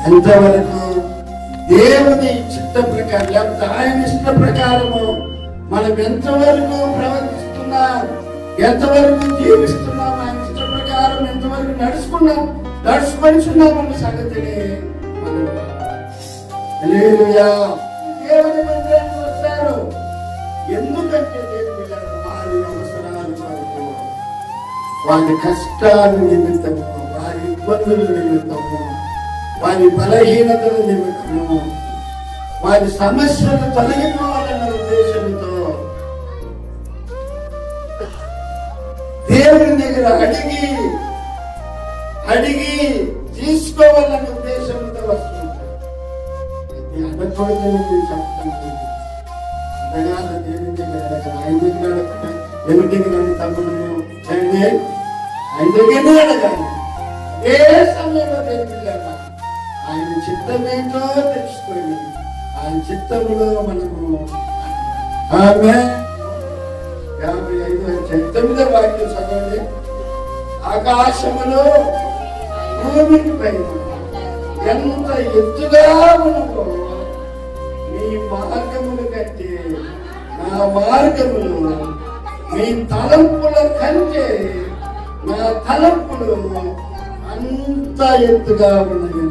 ఎంతవరకు దేవుని చిత్త ప్రకారం లేకపోతే ఆయన ఇష్ట ప్రకారము మనం ఎంతవరకు ప్రవర్తిస్తున్నాం, ఎంతవరకు జీవిస్తున్నాం, ఆయన ఇష్ట ప్రకారం ఎంతవరకు నడుచుకుంటున్నాం అన్న సంగతిని మనం దేవుని మందిరానికి వస్తారు. ఎందుకంటే వారి అవసరాల కొరకు, వారి కష్టాల నిమిత్తము, వారి ఇబ్బందుల నిమిత్తము, వారి బలహీనతల నిమిత్తము, వారి సమస్యలు తొలగిపోవాలన్న ఉద్దేశంతో దేవుని దగ్గర అడిగి తీసుకోవాలన్న ఉద్దేశంతో వస్తుంటారు. అడగకూడదని చెప్తాను. అడగాల దేవుని దగ్గర అడగాలి. ఆయన దగ్గర అడగకుండా ఎవరి దగ్గర తమ్ముడు చేయండి, ఆయన దగ్గరనే అడగాలి. ఏ సమయంలో తెలియదు ఆయన చిత్తమేంటో తెలుసుకొని ఆయన చిత్తములో మనము ఆమె 55:9 వాక్యం చదవండి. ఆకాశములో భూమికి పైన ఎంత ఎత్తుగా ఉన్నదో మీ మార్గములు కంటే నా మార్గములు, మీ తలంపుల కంటే నా తలంపులు అంత ఎత్తుగా ఉన్నది.